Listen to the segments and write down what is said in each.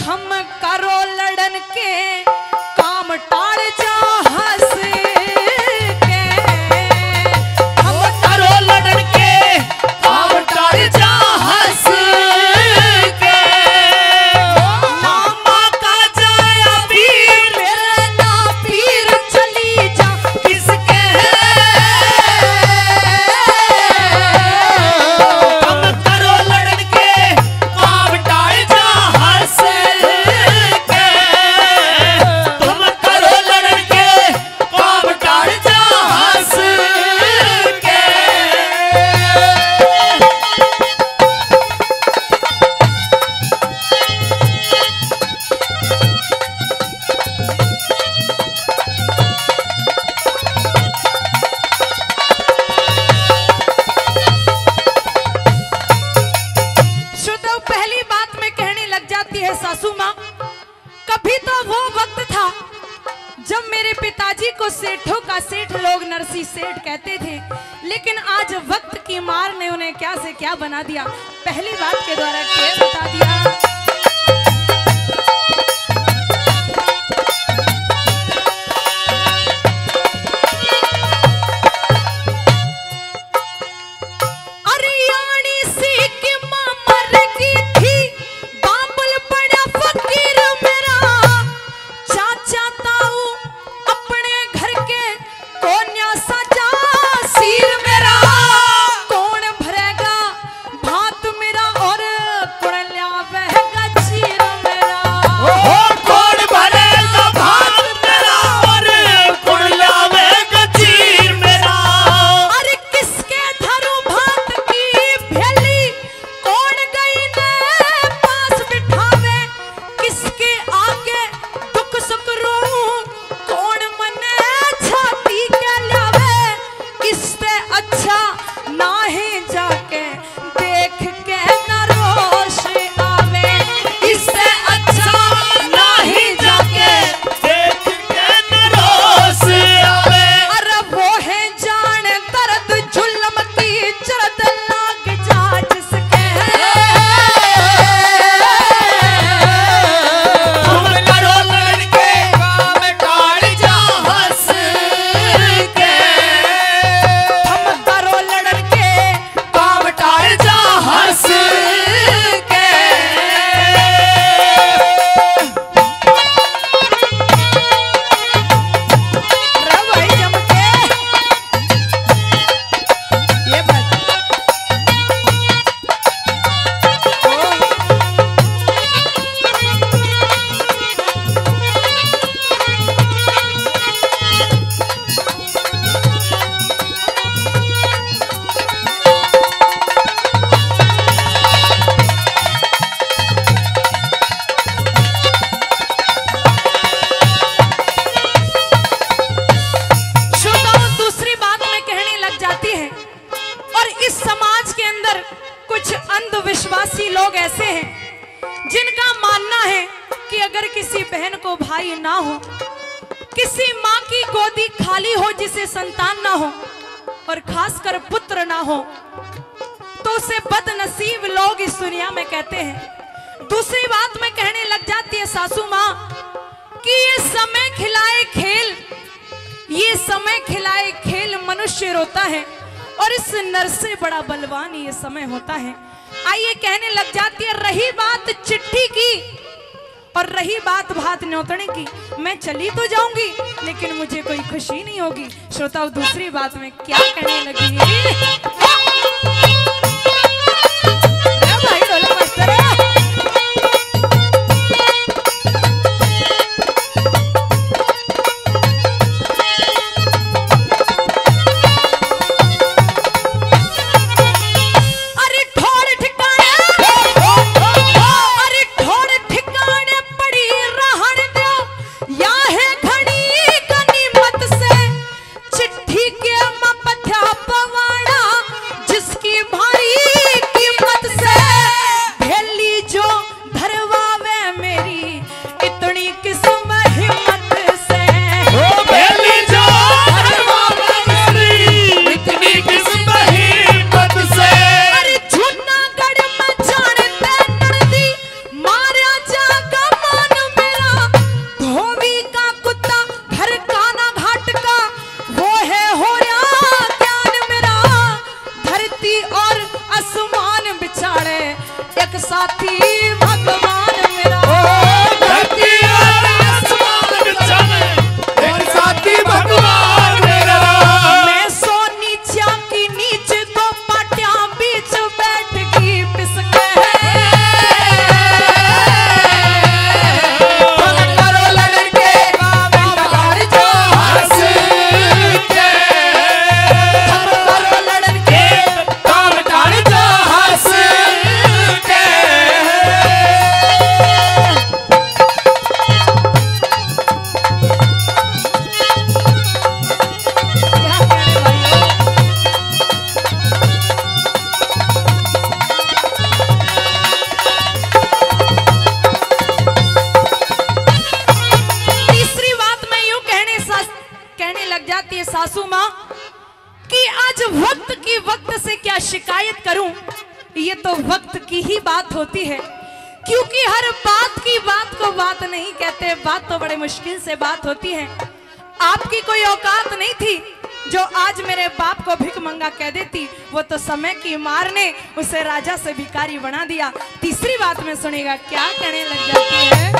हम करो लड़न के काम टाल जा हंस के, हम करो लड़न के काम टाल जा हंस के, मामा का जाया पीर मेरे ना पीर चली जा किसके, हम करो लड़न के काम टाल जा हंस के, तुम करो लड़न के काम टाल जा हंस के। श्रोताओ, पहली बात में कहने लग जाती है सासू माँ, कभी तो वो वक्त था जब मेरे पिताजी को सेठों का सेठ लोग नरसी सेठ कहते थे, लेकिन आज वक्त की मार ने उन्हें क्या से क्या बना दिया। पहली बात के द्वारा क्या बता दिया। अरे यानी सी की माँ मर गई थी, बाबुल बड़ा फकीर मेरा, चाचा ताऊ अपने घर के कोन्या सजा सिर मेरा, कौन भरेगा भात मेरा और कौन ल्यावेगा चीर मेरा, कौन भरेगा भात मेरा और कौन ल्यावेगा चीर मेरा। अरे किसके धरू भात की भेली, कौन गई ने पास बिठावे, किसके आगे दुख सुख रोऊं, कौन मने छाती के लावे, इससे अच्छा नाहीं जाके देख के न रोश आवे, इससे अच्छा नाहीं जाके देख के न रोश आवे। अरे वो है जान दर्द जुल्म की चरत लाग जा जिसके, हम करो लड़न के काम टाल जा हंस के, हम करो लड़न के काम टाल जा हंस के। रे भाई जम के ये बात श्रोताओं, दूसरी बात में कहने लग जाती है, और इस समाज के अंदर कुछ अंधविश्वासी लोग ऐसे हैं जिनका मानना है कि अगर किसी बहन को भाई ना हो, किसी माँ की गोदी खाली हो जिसे संतान ना हो, और खासकर पुत्र ना हो, तो उसे बदनसीब लोग इस दुनिया में कहते हैं। दूसरी बात में कहने लग जाती है सासू माँ कि ये समय खिलाए खेल, ये समय खिलाए खेल मनुष्य रोता है, और इस नर से बड़ा बलवान ये समय होता है। आइए कहने लग जाती है, रही बात चिट्ठी की और रही बात भात न्योतने की, मैं चली तो जाऊंगी लेकिन मुझे कोई खुशी नहीं होगी। श्रोताओ, दूसरी बात में क्या कहने लगी, भाई ढोलक मास्टर है। अरे ठोर ठिकाने, अरे ठोर ठिकाने पड़ी रहन दो, या है घड़ी गनीमत से, चिट्ठी के मपथ्या पवाड़ा भगवान मेरा। धरती और आसमान जाने एक साथी भगवान मेरा। मैं सो नीचा की नीच दो पाटियां बीच बैठ गई पिसके। करो लड़के बिगाड़ जो हंस के। करो लड़के काम डाल जो हंस के। क्या कहने भाइयों? तीसरी बात मैं यूं कहने लग जाती है सासू माँ कि आज वक्त से क्या शिकायत करूं, ये तो वक्त की ही बात होती है। क्योंकि हर बात की बात को बात नहीं कहते, बात तो बड़े मुश्किल से बात होती है। आपकी कोई औकात नहीं थी जो आज मेरे बाप को भिख मंगा कह देती, वो तो समय की मार ने उसे राजा से भिखारी बना दिया। तीसरी बात में सुनेगा क्या कहने लग जाती है।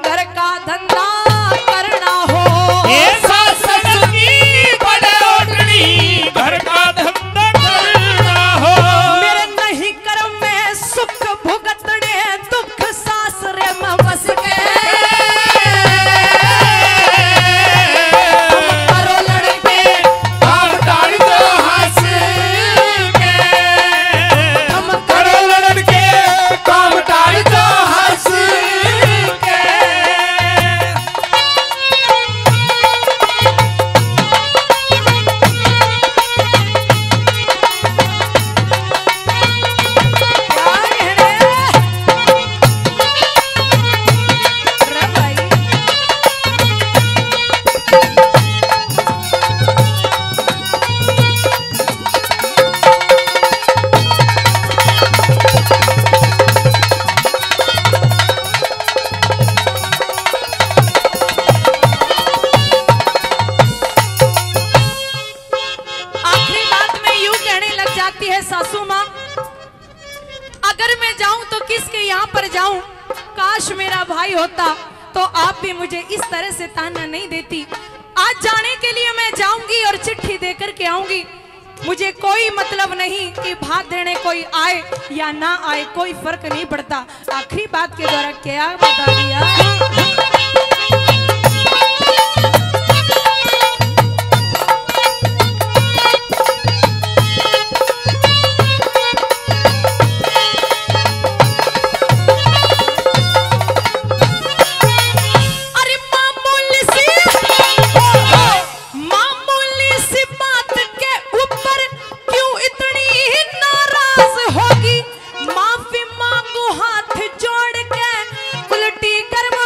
घर का धंधा करना हो। बड़े ओटनी घर का धंधा करना हो। मेरे नहीं कर्म में सुख भुगतने दुख सासरे में बस के। हम करो लड़के काम डाल दो हंस के। हम करो लड़के काम डाल दो हंस के। सासू माँ, अगर मैं जाऊं तो किसके यहाँ पर जाऊं? काश मेरा भाई होता तो आप भी मुझे इस तरह से ताना नहीं देती। आज जाने के लिए मैं जाऊंगी और चिट्ठी देकर के आऊंगी। मुझे कोई मतलब नहीं कि भात देने कोई आए या ना आए, कोई फर्क नहीं पड़ता। आखिरी बात के द्वारा क्या बता दिया। माफी मांगू हाथ जोड़ के, उल्टी गर्म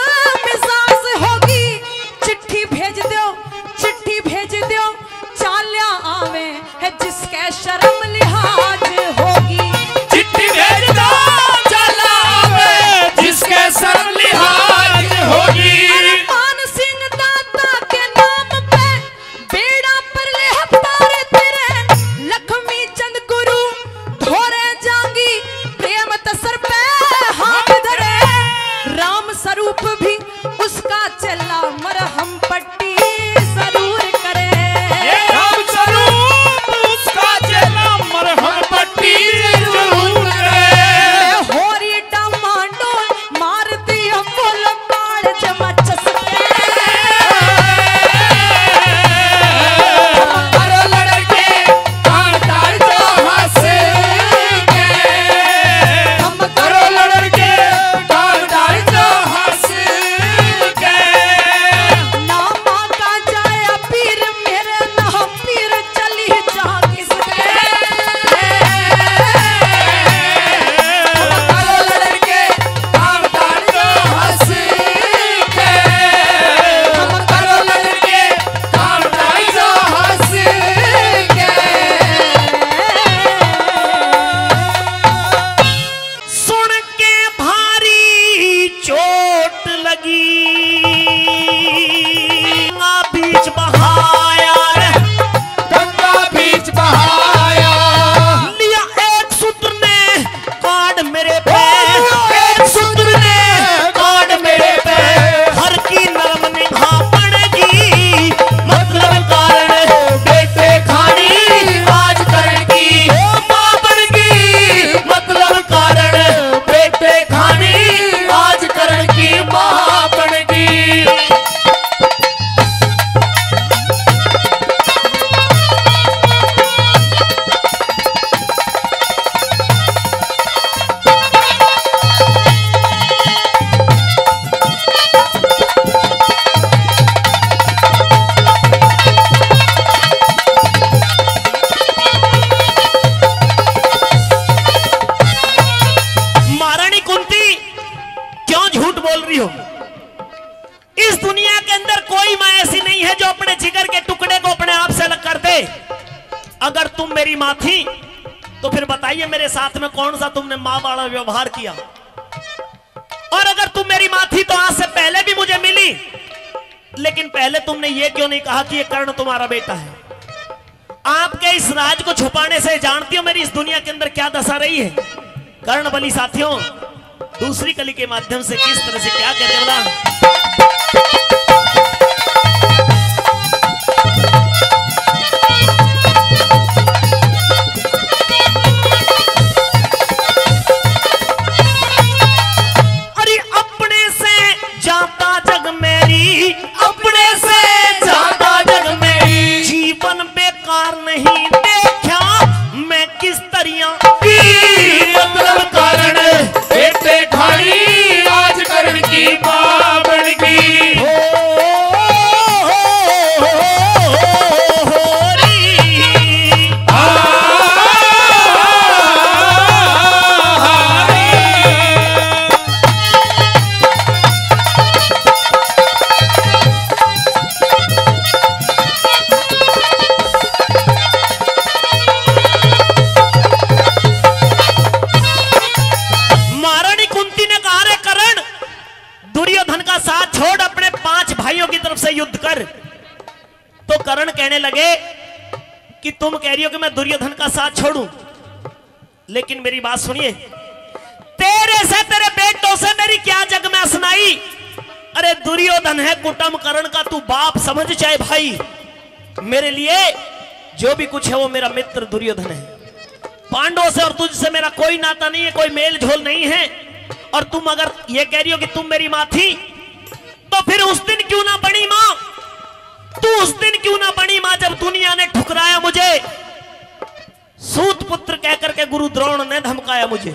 माँ थी तो फिर बताइए मेरे साथ में कौन सा तुमने माँ वाला व्यवहार किया। और अगर तुम मेरी माँ थी तो आज से पहले भी मुझे मिली, लेकिन पहले तुमने ये क्यों नहीं कहा कि ये कर्ण तुम्हारा बेटा है। आपके इस राज को छुपाने से जानती हो मेरी इस दुनिया के अंदर क्या दशा रही है। कर्ण बलि साथियों दूसरी कली के माध्यम से किस तरह से क्या कहते बोला, युद्ध कर। तो कर्ण कहने लगे कि तुम कह रही हो कि मैं दुर्योधन का साथ छोड़ूं, लेकिन मेरी बात सुनिए, तेरे से तेरे बेटों से मेरी क्या जग में असनाई। अरे दुर्योधन है कुटुंब कर्ण का तू बाप समझ चाहे भाई, मेरे लिए जो भी कुछ है वो मेरा मित्र दुर्योधन है। पांडवों से और तुझसे मेरा कोई नाता नहीं है, कोई मेल झोल नहीं है। और तुम अगर ये कह रही हो कि तुम मेरी मां थी, तो फिर उस दिन क्यों ना बनी मां, तू उस दिन क्यों ना बनी मां जब दुनिया ने ठुकराया मुझे, सूत पुत्र कहकर के गुरु द्रोण ने धमकाया मुझे,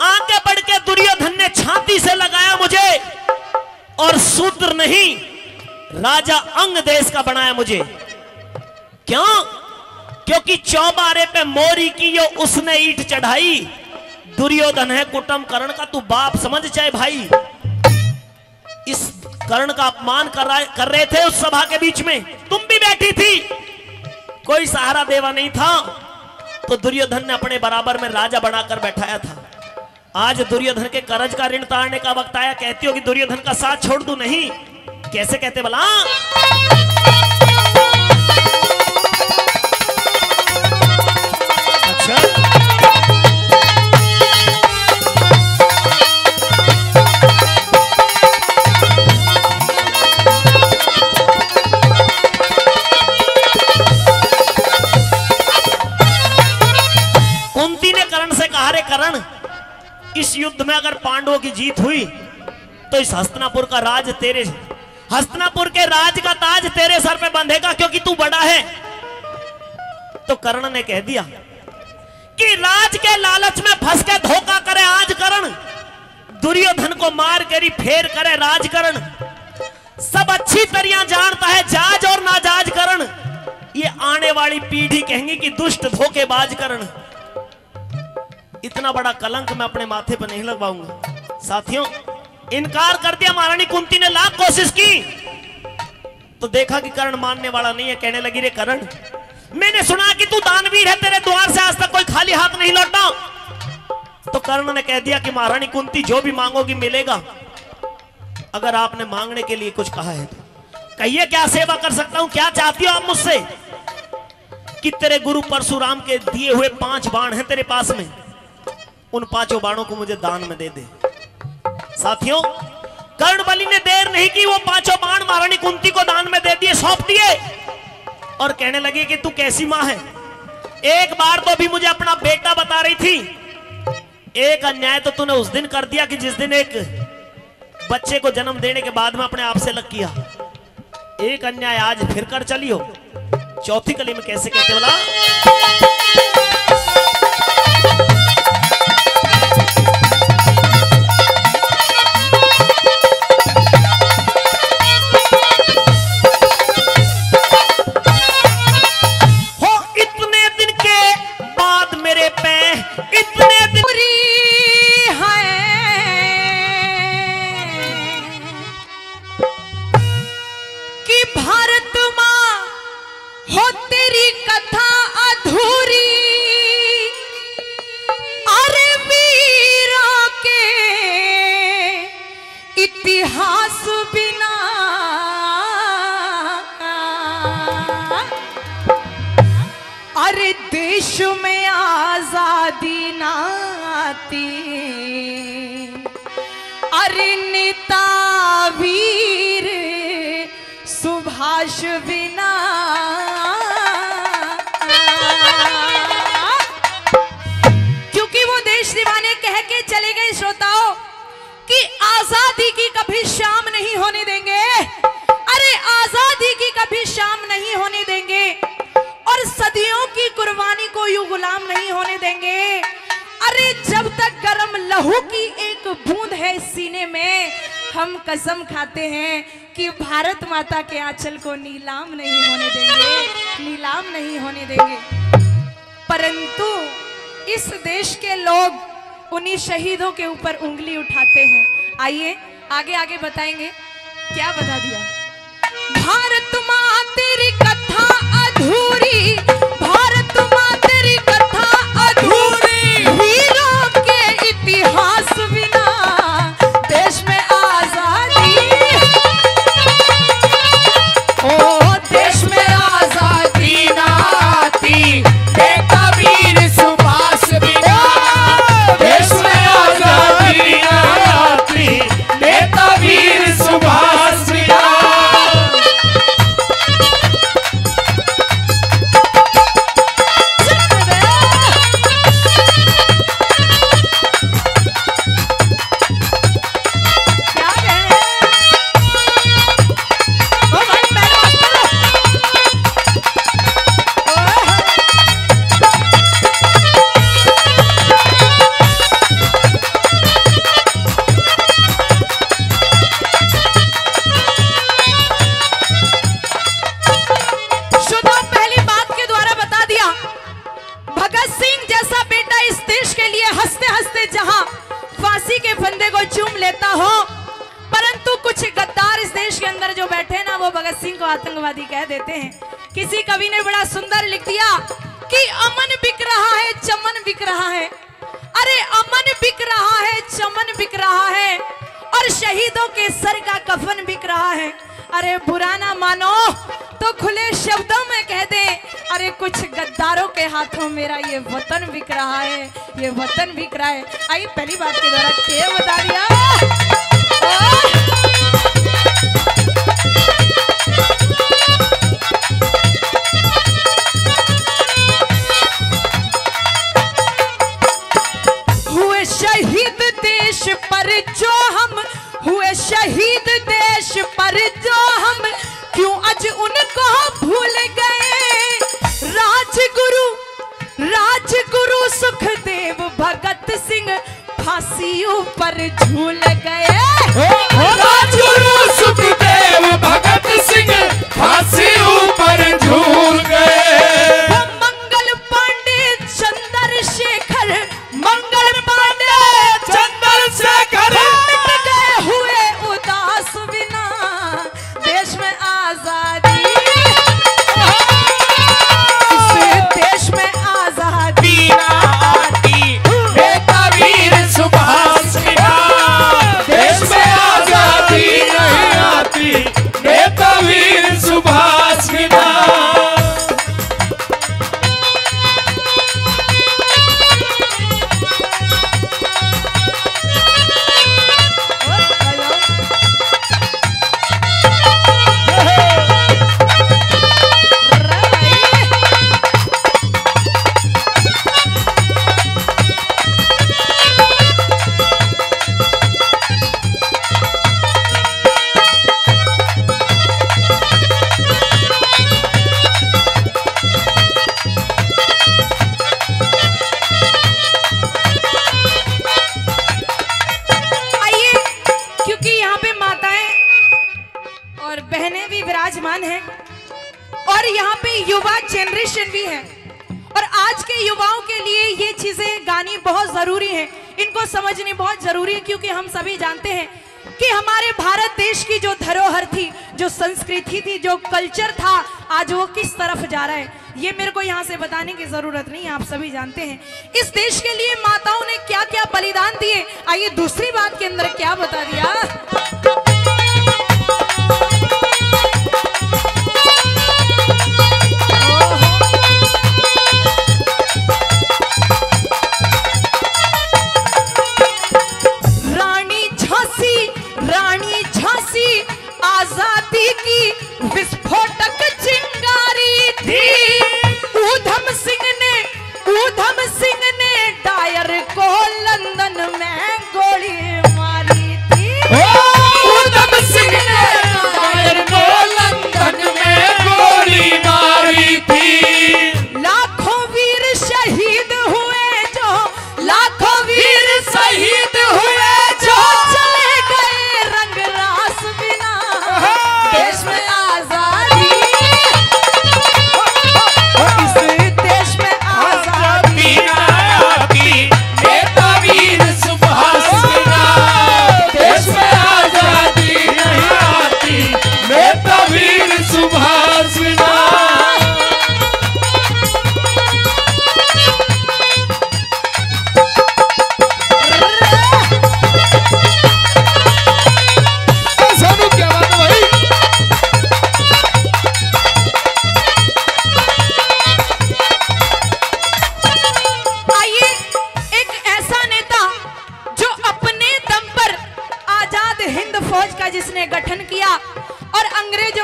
आगे बढ़ के दुर्योधन ने छाती से लगाया मुझे, और शूद्र नहीं राजा अंग देश का बनाया मुझे। क्यों? क्योंकि चौबारे पे मोरी की यो उसने ईंट चढ़ाई। दुर्योधन है कुटुंब कर्ण का तू बाप समझ चाहे भाई। इस कर्ण का अपमान कर रहे थे उस सभा के बीच में, तुम भी बैठी थी, कोई सहारा देवा नहीं था, तो दुर्योधन ने अपने बराबर में राजा बनाकर बैठाया था। आज दुर्योधन के कर्ज का ऋण तारने का वक्त आया, कहती हो कि दुर्योधन का साथ छोड़ दूं, नहीं। कैसे कहते भला? अच्छा कर्ण, इस युद्ध में अगर पांडवों की जीत हुई तो इस हस्तिनापुर का राज तेरे, हस्तिनापुर के राज का ताज तेरे सर पे बंधेगा, क्योंकि तू बड़ा है। तो कर्ण ने कह दिया कि राज के लालच में फंस के धोखा करे आज कर्ण, दुर्योधन को मार कर फेर करे राजकर्ण। सब अच्छी तरह जानता है जाज और नाजाज कर्ण, ये आने वाली पीढ़ी कहेंगी कि दुष्ट धोखेबाज कर्ण। इतना बड़ा कलंक मैं अपने माथे पर नहीं लगवाऊंगा। साथियों, इनकार कर दिया महारानी कुंती ने, लाख कोशिश की तो देखा कि कर्ण मानने वाला नहीं है। कहने लगी रे कर्ण, मैंने सुना कि तू दानवीर है, तेरे द्वार से आज तक कोई खाली हाथ नहीं लौटा। तो कर्ण ने कह दिया कि महारानी कुंती जो भी मांगोगी मिलेगा, अगर आपने मांगने के लिए कुछ कहा है तो कहिए, क्या सेवा कर सकता हूं, क्या चाहती हो आप मुझसे? कि तेरे गुरु परशुराम के दिए हुए 5 बाण हैं तेरे पास में, उन 5 बाणों को मुझे दान में दे दे। साथियों, कर्ण बलि ने देर नहीं की, वो 5 बाण महारानी कुंती को दान में दे दिए, सौंप दिए, और कहने लगे कि तू कैसी मां है, एक बार तो भी मुझे अपना बेटा बता रही थी। एक अन्याय तो तूने उस दिन कर दिया कि जिस दिन एक बच्चे को जन्म देने के बाद में अपने आप से अलग किया। एक अन्याय आज फिर कर चली हो। चौथी कली में कैसे कहते बोला, हो तेरी कथा अधूरी नाती अरे नेता वीर सुभाष बिना क्योंकि वो देश दीवाने कह के चले गए श्रोताओं कि आजादी की कभी शाम नहीं होने देंगे। अरे आजादी की कभी शाम नहीं होने देंगे और सदियों की कुर्बानी को यूं गुलाम नहीं होने देंगे। अरे जब तक गर्म लहू की एक बूंद है सीने में, हम कसम खाते हैं कि भारत माता के आंचल को नीलाम नहीं होने देंगे, नीलाम नहीं होने देंगे। परंतु इस देश के लोग उन्हीं शहीदों के ऊपर उंगली उठाते हैं। आइए आगे आगे बताएंगे। क्या बता दिया? भारत माँ तेरी कथा अधूरी, भारत माँ तेरी कथा अधूरी, वीरों के इतिहास बिना देश में आजादी, ओ देश में आजादी नाती बेटा वीर सुभाष बिना देश में आजादी नाती, बेटा वीर सुभाष बिना। आतंकवादी कह देते हैं। किसी कवि ने बड़ा सुंदर लिख दिया कि अमन बिक रहा है, चमन बिक रहा है। अरे अमन बिक रहा है, चमन बिक रहा है और शहीदों के सर का कफन बिक रहा है। अरे बुरा ना मानो तो खुले शब्दों में कह दे, अरे कुछ गद्दारों के हाथों मेरा ये वतन बिक रहा है, ये वतन बिक रहा है। आई पहली बात के द्वारा क्या बता दिया? जो हम हुए शहीद देश पर, जो हम क्यों आज उनको भूल गए। राजगुरु सुखदेव भगत सिंह फांसियों पर झूल गए। राजगुरु सुखदेव भगत सिंह फांसियों पर झूल गए। मंगल पांडे चंद्रशेखर, मंगल पांडे चंद्रशेखर मिट गए हुए उदास बिना देश में आजादी, इस देश में आजादी आती, बेटा वीर सुभाष बिना देश में आजादी नहीं आती, बेटा वीर सुभाष बिना। और यहाँ पे युवा जनरेशन भी है और आज के युवाओं के लिए ये चीजें गानी बहुत जरूरी है, इनको समझनी बहुत जरूरी है। क्योंकि हम सभी जानते हैं कि हमारे भारत देश की जो धरोहर थी, जो संस्कृति थी, जो कल्चर था, आज वो किस तरफ जा रहा है, ये मेरे को यहाँ से बताने की जरूरत नहीं, आप सभी जानते हैं। इस देश के लिए माताओं ने क्या क्या बलिदान दिए। आइए दूसरी बात के अंदर क्या बता दिया?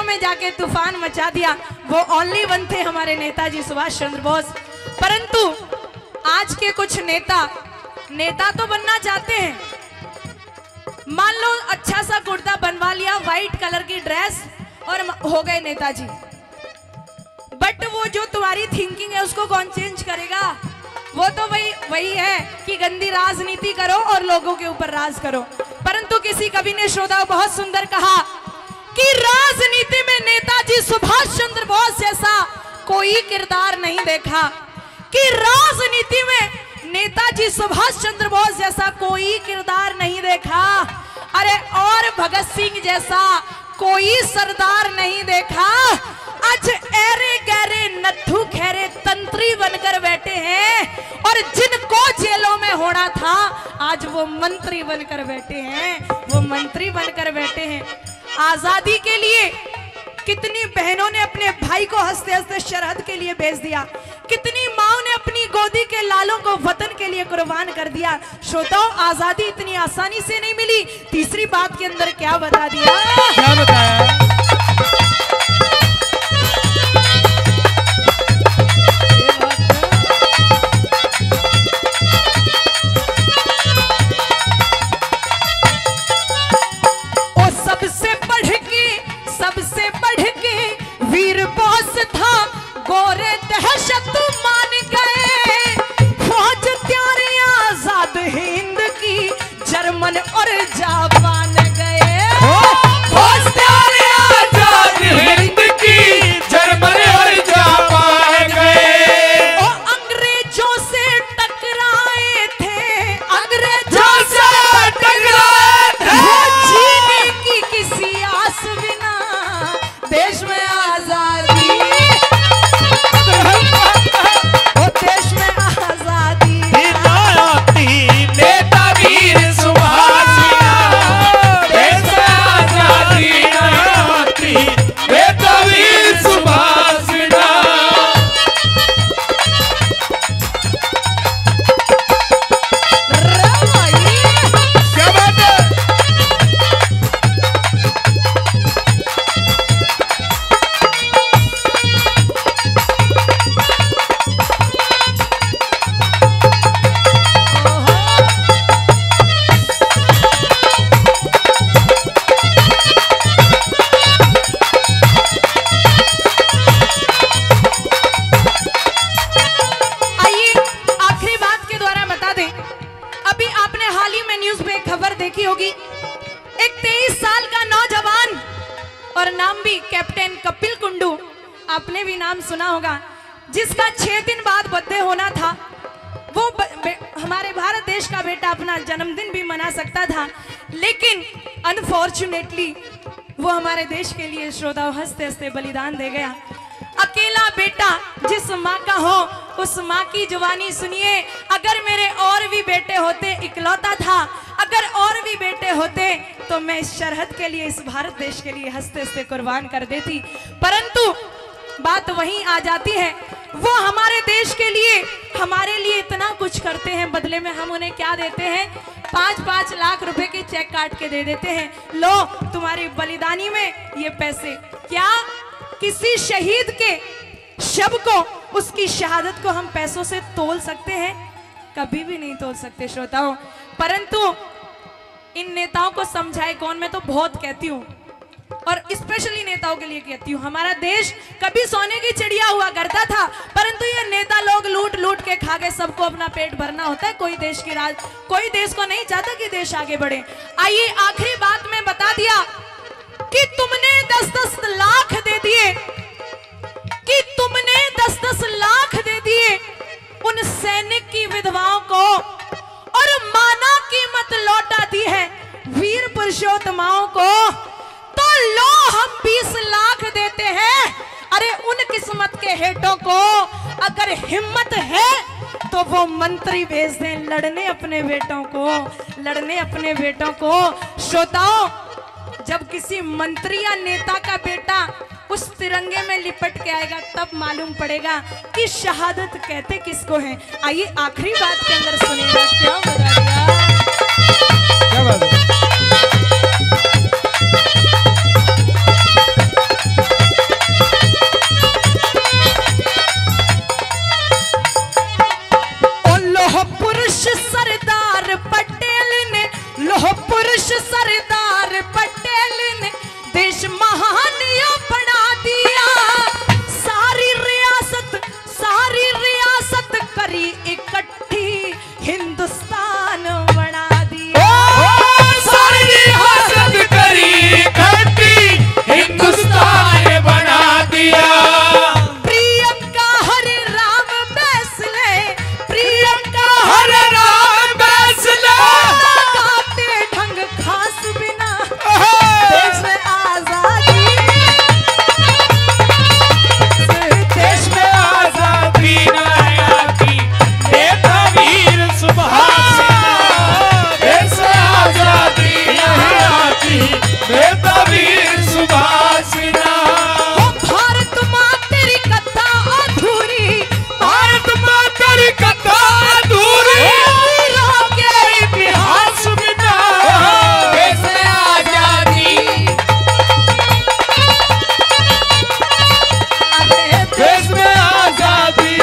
में जाके तूफान मचा दिया। वो ओनली वन थे हमारे नेताजी सुभाष चंद्र बोस। परंतु आज के कुछ नेता तो बनना चाहते हैं, मान लो अच्छा सा कुर्ता बनवा लिया, व्हाइट कलर की ड्रेस और हो गए नेताजी। बट वो जो तुम्हारी थिंकिंग है उसको कौन चेंज करेगा? वो तो वही है कि गंदी राजनीति करो और लोगों के ऊपर राज करो। परंतु किसी कवि ने श्रोता बहुत सुंदर कहा कि राजनीति में नेताजी सुभाष चंद्र बोस जैसा कोई किरदार नहीं देखा, कि राजनीति में नेताजी सुभाष चंद्र बोस जैसा कोई किरदार नहीं देखा। अरे और भगत सिंह जैसा कोई सरदार नहीं देखा। आज ऐरे गहरे नत्थू खैरे तंत्री बनकर बैठे हैं और जिनको जेलों में होना था आज वो मंत्री बनकर बैठे हैं, वो मंत्री बनकर बैठे हैं। आजादी के लिए कितनी बहनों ने अपने भाई को हंसते हंसते सरहद के लिए भेज दिया, कितनी माओ ने अपनी गोदी के लालों को वतन के लिए कुर्बान कर दिया। श्रोताओं, आजादी इतनी आसानी से नहीं मिली। तीसरी बात के अंदर क्या बता दिया, क्या बताया? सबसे बढ़ के वीर बोस था, गोरे दहशत मान गए, फौज तैयार आजाद हिंद की जर्मन और जापान गए। फौज तैयार आजाद हिंद की जर्मन और जापान गए। ओ अंग्रेजों से टकराए थे, अंग्रेजों से टकराए थे, जीने की किसी आस बिना देश में आजादी, वो देश में आजादी नेता वीर सुभाष, देश में आजादी आती, नेता वीर सुभाष। क्या बात है? आइए आखिरी बात के द्वारा बता दें, अभी आपने हाल ही में न्यूज पे एक खबर देखी होगी, एक 23 साल का नौजवान और नाम भी कैप्टन कपिल कुंडू, आपने भी नाम सुना होगा, जिसका 6 दिन बाद बर्थडे होना था। वो हमारे भारत देश का बेटा अपना जन्मदिन भी मना सकता था, लेकिन अनफॉर्चुनेटली वो हमारे देश के लिए श्रोता हंसते हंसते बलिदान दे गया। अकेला बेटा जिस माँ का हो उस माँ की जुबानी सुनिए। अगर मेरे और भी बेटे होते, इकलौता था, अगर और भी बेटे होते तो मैं इस सरहद के लिए, इस भारत देश के लिए हंसते हंसते कुर्बान कर देती। परंतु बात वहीं आ जाती है, वो हमारे देश के लिए, हमारे लिए इतना कुछ करते हैं, बदले में हम उन्हें क्या देते हैं? 5-5 लाख रुपए के चेक काट के दे देते हैं, लो तुम्हारी बलिदानी में ये पैसे। क्या किसी शहीद के शव को, उसकी शहादत को हम पैसों से तोल सकते हैं? कभी भी नहीं तोल सकते श्रोताओं। परंतु इन नेताओं को समझाए कौन? मैं तो बहुत कहती हूँ और स्पेशली नेताओं के लिए कहती हूँ, हमारा देश कभी सोने की चिड़िया हुआ करता था, परंतु ये नेता लोग लूट लूट के खा गए। सबको अपना पेट भरना होता है, कोई देश की कोई देश को नहीं चाहता कि देश आगे बढ़े। आइए आखिरी बात में बता दिया कि तुमने 10-10 लाख दे दिए, कि तुमने 10-10 लाख दे दिए उन सैनिक की विधवाओं को और माना कीमत लौटा दी है वीर पुरुषोत्तमाओं को, तो लो हम 20 लाख देते हैं। अरे उन किस्मत के हेटों को अगर हिम्मत है तो वो मंत्री भेज दें लड़ने अपने बेटों को, लड़ने अपने बेटों को। श्रोताओं, जब किसी मंत्री या नेता का बेटा उस तिरंगे में लिपट के आएगा तब मालूम पड़ेगा कि शहादत कहते किसको है। आइए आखिरी बात के अंदर सुनिएगा, क्या बता दिया, क्या बात है? पुरुष सरदार पटेल ने, लोह पुरुष सरदार पटेल ने देश महान यो बना दिया। सारी रियासत करी इकट्ठी, हिंदुस्तान बना दिया। सारी रियासत करी इकट्ठी, हिंदुस्तान बना दिया। प्रियंका हरे राम बैसले, प्रियंका हरे राम बैसले, गाते ढंग खास बिना देश में आजादी, देश में आजादी नया की नेता वीर सुभाष, देश में आजादी नया की नेता वीर सुभाष। भारत माँ तेरी कथा अधूरी, भारत माँ तेरी कथा अधूरी, वीरों के इतिहास बिना देश में आजादी, देश में आजादी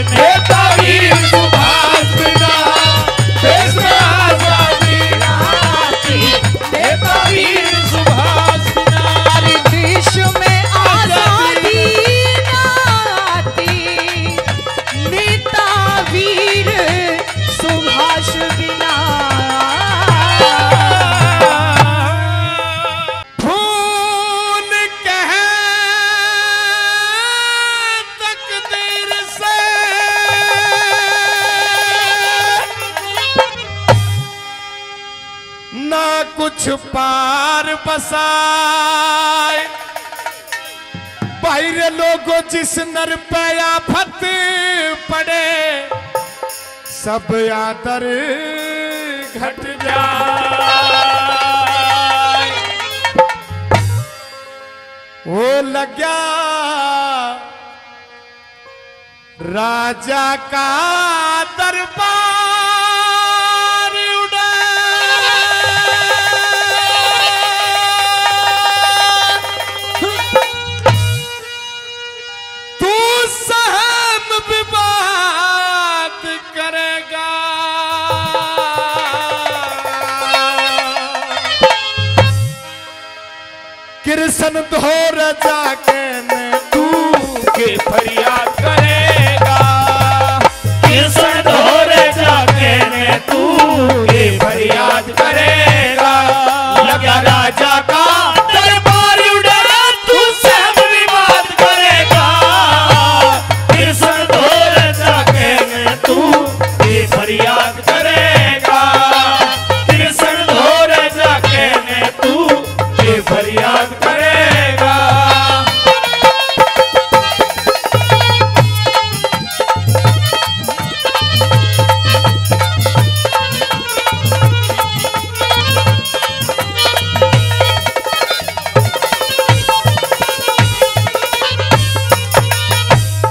नेता वीर सुभाष बिना, देश में आजादी नेता वीर सुभाष बिना। देश में आजादी नाती, नेता वीर सुभाष बिना। खून कह तकदीर से ना कुछ पार बसाए, बाहर लोगों जिस नर पे आफत पड़े, सब आदर घट जाए। वो लग्या राजा का दरबार उड़े, तू सहम विवाद करेगा, कृष्ण धोर जाके ने तू के फरियाद करेगा, कृष्ण धोर जाके ने तू के फरियाद करेगा। लगा राजा का दरबार उड़े, तू सब विवाद करेगा, कृष्ण धोर जाके ने तू के फरियाद करेगा, कृष्ण धोर जाके ने तू के फरियाद करेगा।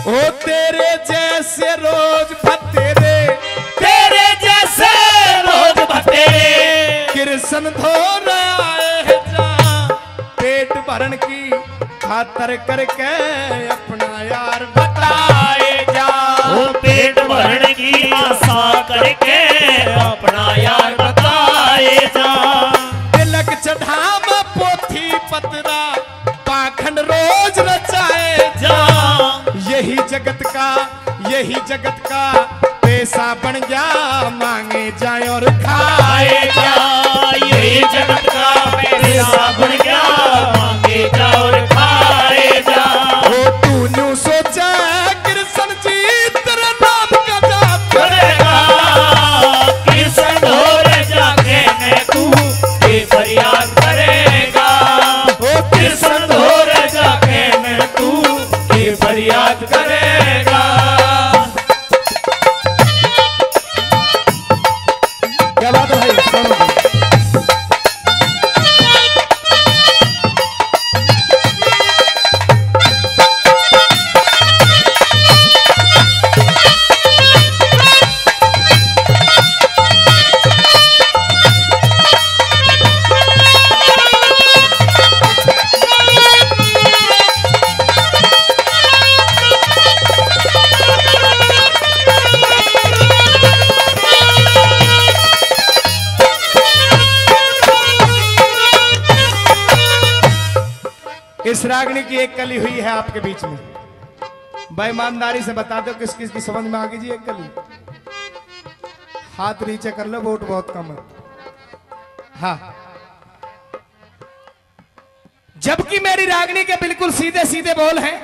ओ तेरे जैसे रोज भतेरे, तेरे जैसे रोज भतेरे, कृष्ण धोर आए हैं जहाँ, पेट भरण की खातर करके अपना यार बताए जा। वो पेट भरण की आशा करके अपना यार बताए जा। तिलक चढ़ाम पोथी पतरा, पाखंड रोज रचाए जा। यही जगत का पैसा बन गया, मांगे जाए और खाए जा। यही जगत का पैसा बन गया, मांगे जा और खाए जा। ओ तू न्यू सोचा कृष्ण जी तेरा नाम का जाप करेगा, कृष्ण धोर जाके ने तू ये फरियाद करेगा, ओ कृष्ण धोर जाके ने तू ये फरियाद करेगा। क्या बात है भाई, सुनो। इस रागनी की एक कली हुई है आपके बीच में, बेईमानदारी से बता दो किस किस की समझ में आ गई जी एक कली? हाथ नीचे कर लो, वोट बहुत कम है। हाँ, जबकि मेरी रागनी के बिल्कुल सीधे सीधे बोल हैं।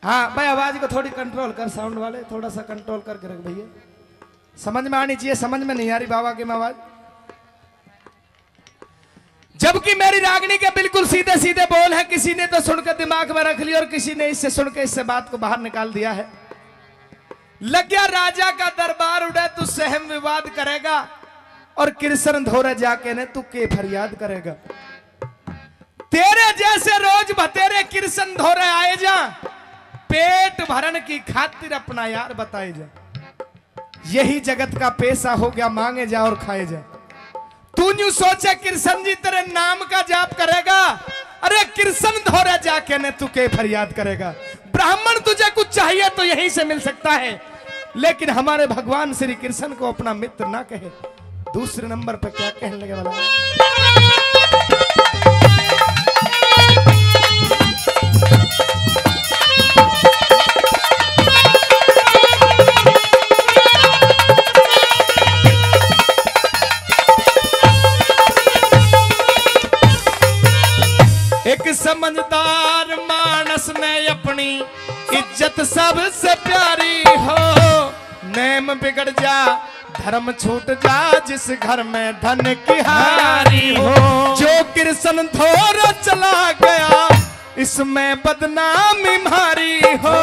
हाँ भाई, आवाज को थोड़ी कंट्रोल कर, साउंड वाले थोड़ा सा कंट्रोल करके रख भैया, समझ में आनी चाहिए, समझ में नहीं आ रही बाबा की आवाज। जबकि मेरी रागनी के बिल्कुल सीधे सीधे बोल है, किसी ने तो सुनकर दिमाग में रख लिया और किसी ने इससे सुनकर इससे बात को बाहर निकाल दिया है। लग गया राजा का दरबार उड़े, तू सहम विवाद करेगा, और कृष्ण धोरे जाके ने तू के फरियाद करेगा। तेरे जैसे रोज बतेरे कृष्ण धोरे आए जा, पेट भरन की खातिर अपना यार बताए जा। यही जगत का पैसा हो गया, मांगे जा और खाए जा। तू यूं सोचे कृष्ण जी तेरे नाम का जाप करेगा, अरे कृष्ण धोरे जाके ने तू के फरियाद करेगा। ब्राह्मण तुझे कुछ चाहिए तो यहीं से मिल सकता है, लेकिन हमारे भगवान श्री कृष्ण को अपना मित्र ना कहे। दूसरे नंबर पर क्या कहने लगे वाला? एक समझदार मानस ने अपनी इज्जत सबसे प्यारी हो, नेम बिगड़ जा धर्म छूट जा, जिस घर में धन की हारी हो। जो कृष्ण धोरा चला गया, इसमें बदनामी मारी हो।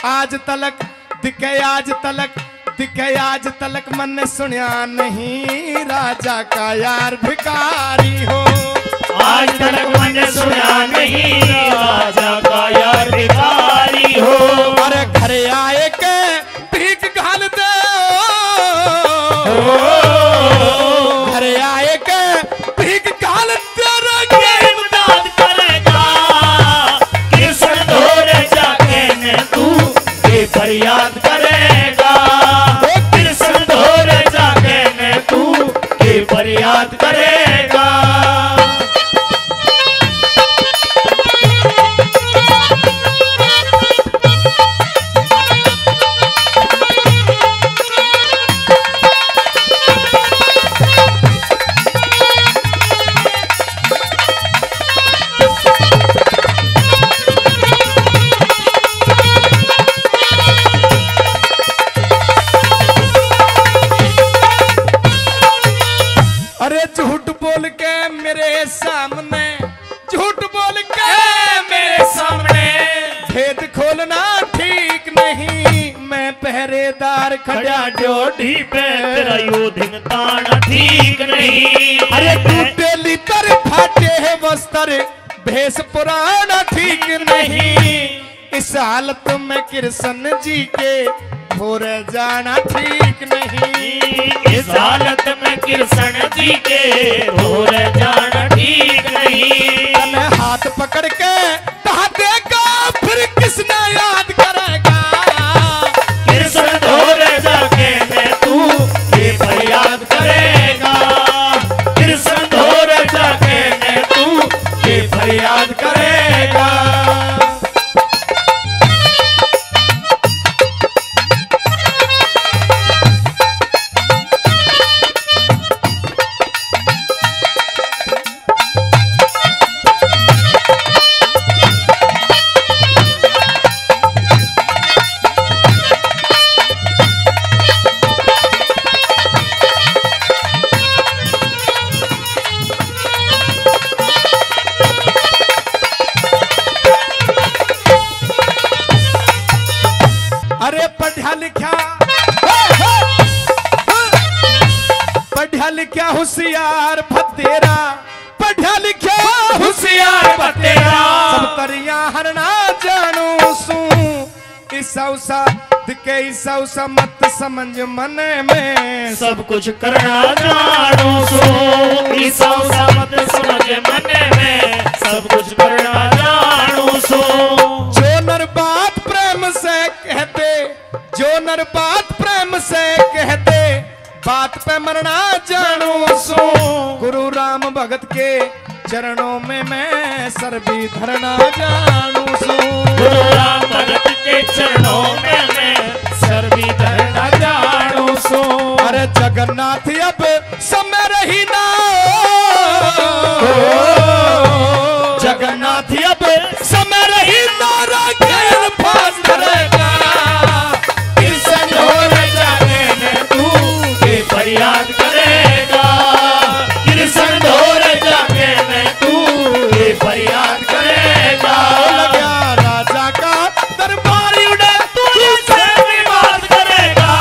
आज तलक दिखे, आज तलक दिखे, आज तलक मन ने सुनिया नहीं, राजा का यार भिखारी हो। आज तक मैंने सुना नहीं, राजा का यार भिखारी हो। अरे घर आए के भीख घाल दे, घर आए के भीख घाल दे, इमदाद करेगा कृष्ण धोरे जाके ने तू ये फरियाद करेगा। कृष्ण धोरे जाके ने तू ये फरियाद करेगा। अरे झूठ बोल के मेरे सामने, झूठ बोल के मेरे सामने भेद खोलना ठीक नहीं। मैं पहरेदार खड़ा ड्योढ़ी पे तेरा योधिन ताना ठीक नहीं। अरे टूटे लितर फाटे है वस्त्र, भेष पुराना ठीक नहीं। इस हालत में कृष्ण जी के भोर जाना ठीक नहीं। इस हालत में कृष्ण जी के भोर जाना ठीक नहीं। तने हाथ पकड़ के कहा देगा, फिर किसने याद करेगा? कृष्ण धोरे जाके ने तू ये फरियाद करेगा। कृष्ण धोरे जाके ने तू ये फरियाद करेगा। अरे पढ़ा लिखा, पढ़ा लिखा होशियार भतेरा, पढ़ा लिखा होशियार भतेरा, सब तरिया हरना जानू सू। ईसा दिखे ईसा मत समझ मन में, सब कुछ करना जानू सो। ईसा मत समझ मन में, सब कुछ करना जानू सो। जो नर बात प्रेम से कहते, जो नर बात प्रेम से कहते, बात पे मरना जानू सो। गुरु राम भगत के चरणों में मैं सर भी धरना जानू सू। गुरु राम भगत के चरणों में मैं सर भी धरना जानू सू। अरे जगन्नाथ अब समय रही ना, जगन्नाथ अब समय रही ना, राखियन फास धरेगा। कृष्ण हो जाने में तू के फरियाद करेगा। कृष्ण हो जाने में तू के फरियाद करेगा। लगा राजा का दरबार उड़े तू से भी बात करेगा।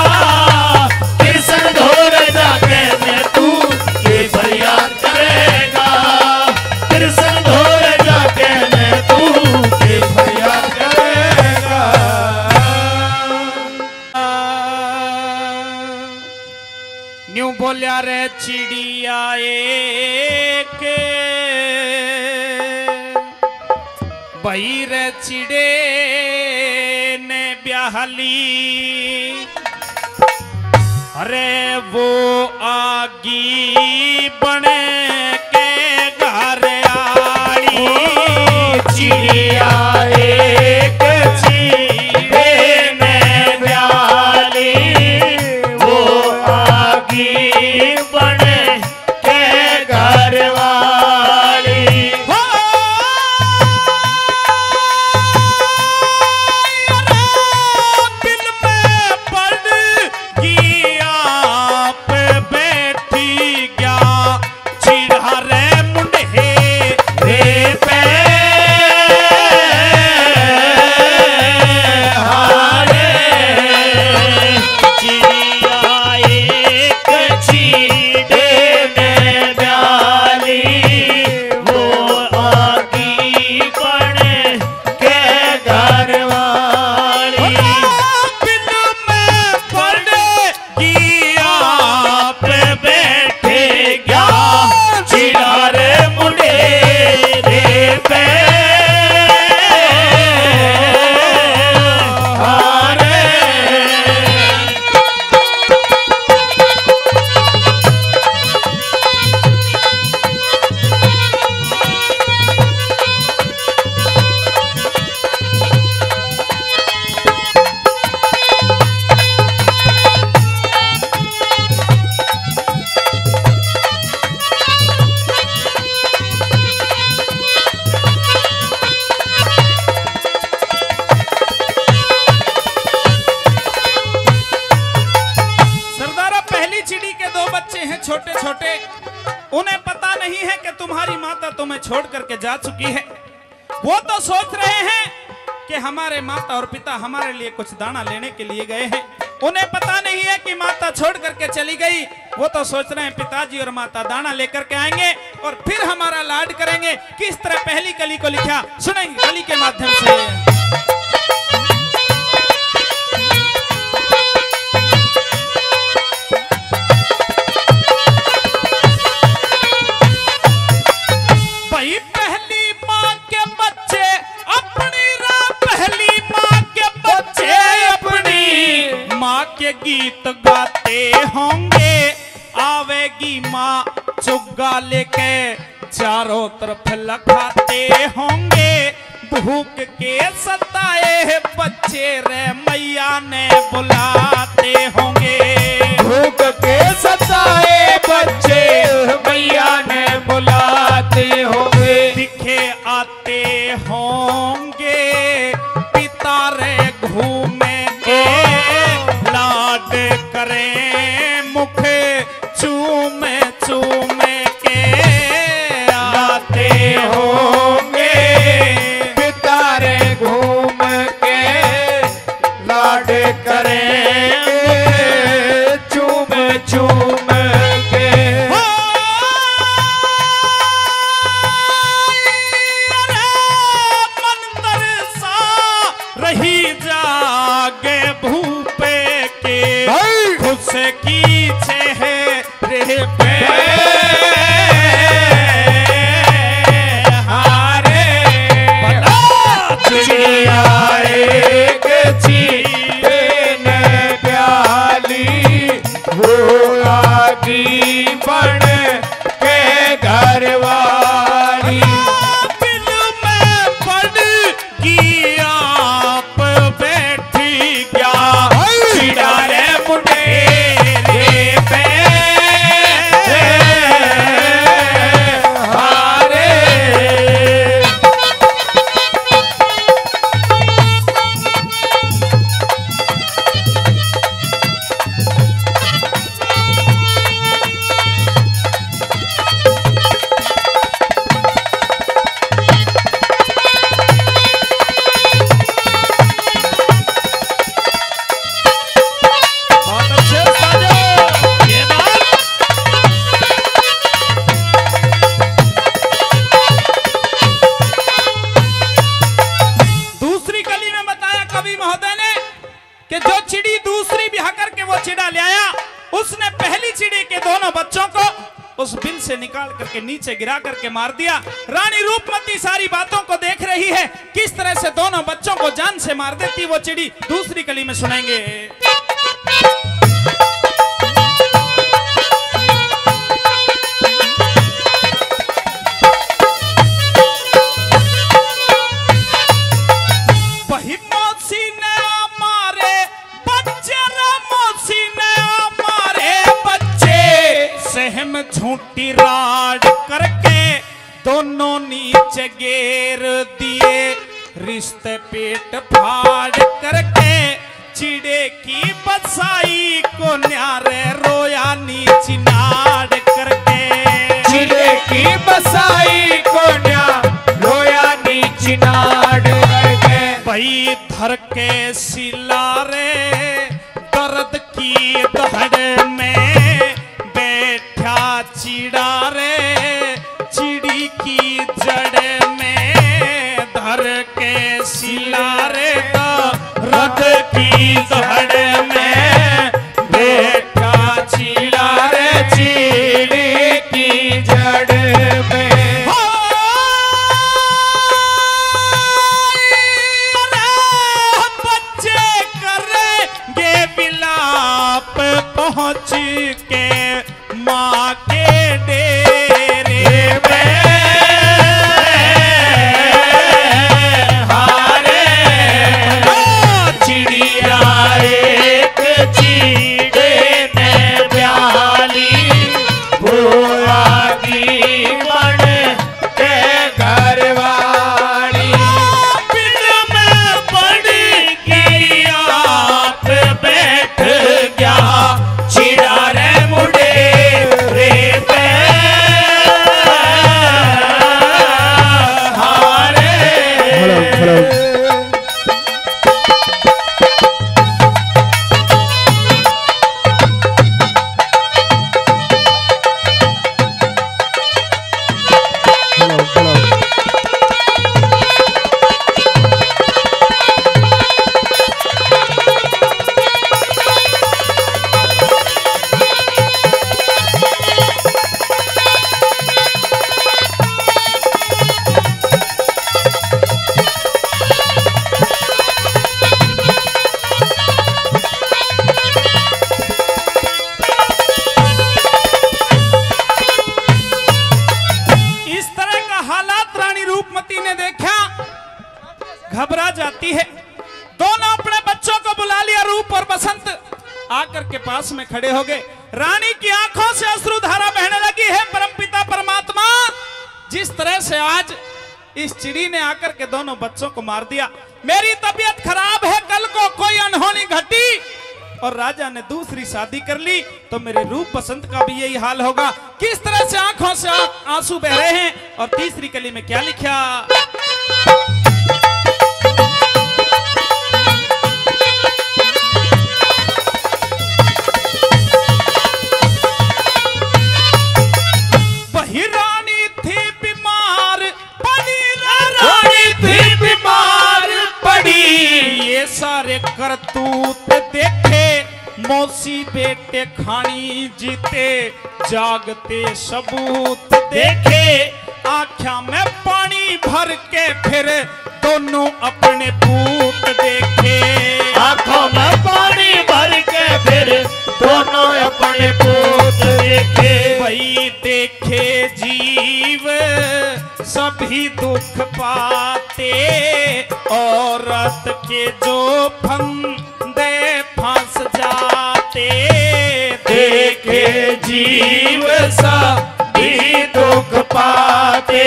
कृष्ण हो जाने में तू के फरियाद करेगा। कृष्ण हो जाने में तू के फरियाद करेगा। न्यू बोलिया रे चिड़िया एक बही रे चिड़े ने ब्याहली। अरे वो आगी बने के घर आड़ी। चिड़िया एक चिड़े ने ब्याली। वो आगी बने के घर वाली। बिल में पड़ गया पे बैठी गया चिड़ा रे मुंडे रे पे हारे। चिड़िया एक चिड़े ने ब्याली। वो आगी बने के घर वाली। बिल में पड़ गया पे बैठे गया चिड़ा रे मुंडे रे पे हारे। सरदारा, पहली चिड़ी के 2 बच्चे हैं छोटे छोटे। उन्हें पता नहीं है कि तुम्हारी माता तुम्हें छोड़ करके जा चुकी है। वो तो सोच रहे हैं कि हमारे माता और पिता हमारे लिए कुछ दाना लेने के लिए गए हैं। उन्हें पता नहीं है कि माता छोड़ करके चली गई। वो तो सोच रहे हैं पिताजी और माता दाना लेकर के आएंगे और फिर हमारा लाड करेंगे। किस तरह पहली कली को लिखा सुनेंगे कली के माध्यम से। भाई पहली माँ के बच्चे अपनी राह, पहली माँ के बच्चे अपनी माँ के गीत गाते होंगे। आवेगी माँ चुग्गा लेके चारों तरफ लखाते होंगे। भूख के सताए बच्चे रे मैया ने बुलाते होंगे। भूख के सताए बच्चे मैया ने बुलाते होंगे। दिखे आते होंगे पिता रे घूमेंगे। लाड करें मुख चूमे चूमे के आते होंगे पिता रे घूम के लाड करेंगे चूम चूम के। मंतर सा रही जागे भूपे के। खुद से कीचे है रे पे हारे। चिड़िया एक चिड़े ने प्याली। वो आगी बन के घर वाली। चिड़ा ले आया। उसने पहली चिड़ी के दोनों बच्चों को उस बिल से निकाल करके नीचे गिरा करके मार दिया। रानी रूपमती सारी बातों को देख रही है, किस तरह से दोनों बच्चों को जान से मार देती वो चिड़ी, दूसरी कली में सुनाएंगे। झूठी राड करके दोनों नीचे गिर दिए, रिश्ते पेट फाड़ करके चिड़े की बसाई को न्यारे रोया नीची नाड़ करके, चिड़े की बसाई को न्यारे रोया नीची नाड़ करके। भाई धर के सिला रे दर्द की दहड़ में चिड़ा रे चिड़ी की जड़ में, धर के सिला रे दर्द की जड़ में बैठा चिड़ा रे चिड़ी की जड़ में। बच्चे करेंगे विलाप पहुंच के माँ के डेरे में, हारे चिड़िया एक चिड़े ने ब्याली, बुआगी बन के घरवाली, बिल में पड़ी गई आप बैठ गया चिड़ा रे मुड़े घबरा जाती है। दोनों अपने बच्चों को बुला लिया। रूप और बसंत आकर के पास में खड़े हो गए। रानी की आंखों से अश्रुधारा बहने लगी है। परमपिता परमात्मा, जिस तरह से आज इस चिड़ी ने आकर के दोनों बच्चों को मार दिया, मेरी तबीयत खराब है, कल को कोई अनहोनी घटी और राजा ने दूसरी शादी कर ली तो मेरे रूप बसंत का भी यही हाल होगा। किस तरह से आंखों से आंसू बह रहे हैं। और तीसरी कली में क्या लिखा? सारे करतूत देखे, मौसी बेटे खानी जीते, जागते सबूत देखे, आँखों में पानी भर के फिर दोनों अपने पूत देखे, आँखों में पानी भर के फिर दोनों अपने पूत देखे। वही देखे जीव सभी दुख पाते, औरत के जो फंदे फंस जाते, देखे जीव सभी दुख पाते,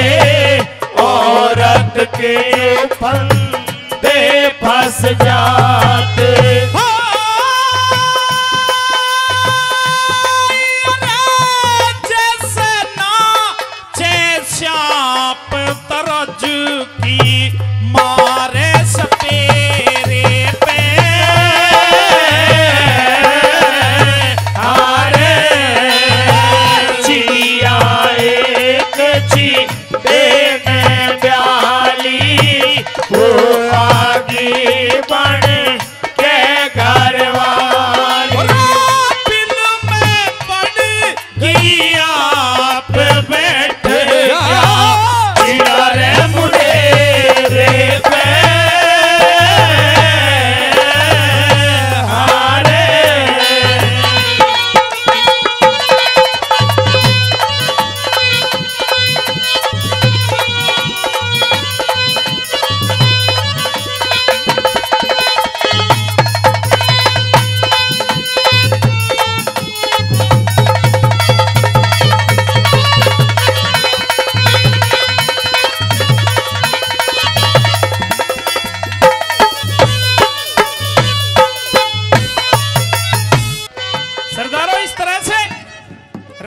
औरत के फंदे फंस जाते। तरज की मारे सपेरे पे, हारे चिड़िया एक चिड़े में ब्याली, वो आगे बढ़ के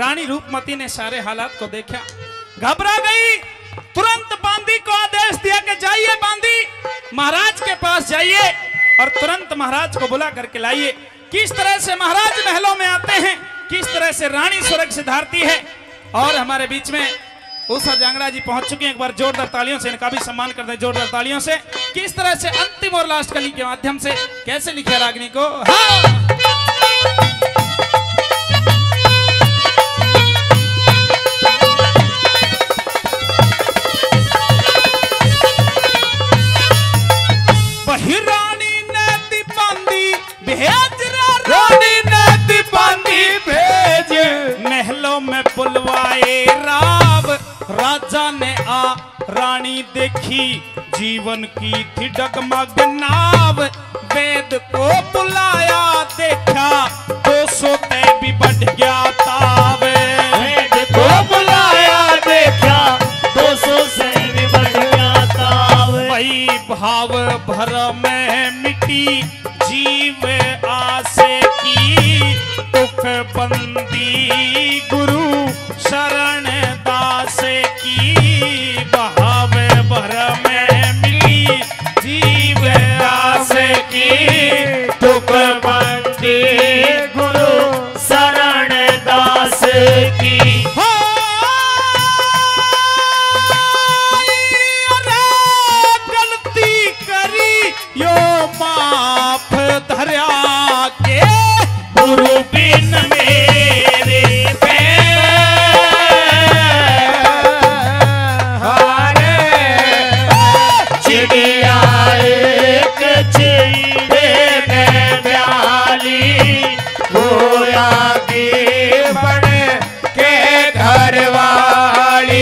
रानी रूपमती ने सारे हालात को देखा, घबरा गई। तुरंत बांदी को आदेश दिया कि जाइए बांदी, महाराज के पास जाइए और तुरंत महाराज को बुला करके लाइए। किस तरह से महाराज महलों में आते हैं, किस तरह से रानी स्वर्ग से धारती है। और हमारे बीच में उषा जांगड़ा जी पहुंच चुके हैं। एक बार जोरदार तालियों से इनका भी सम्मान करते हैं, जोरदार तालियों से। किस तरह से अंतिम और लास्ट कली के माध्यम से कैसे लिखे रागनी को। हाँ! रानी ने दीपांदी भेज, रानी ने दीपांदी भेज, महलों में बुलवाए राव। राजा ने आ रानी देखी, जीवन की थी डगमग नाव। वेद को बुलाया देखा, 200 तय भी बढ़ गया ताव। वेद को बुलाया देखा, 200 से भी बढ़ गया ताव। वही भाव भर में मिटी, जीव आसे की। दुख बंदी गुरु शरण दास की। भाव भर में मिटी, जीव आसे की। दुख बंदी गुरु शरण दास की। यो माफ धर्या के, गुरु बिन मेरे हारे। चिड़िया एक चिड़े में ब्याली, होया की बड़ के घर वाली।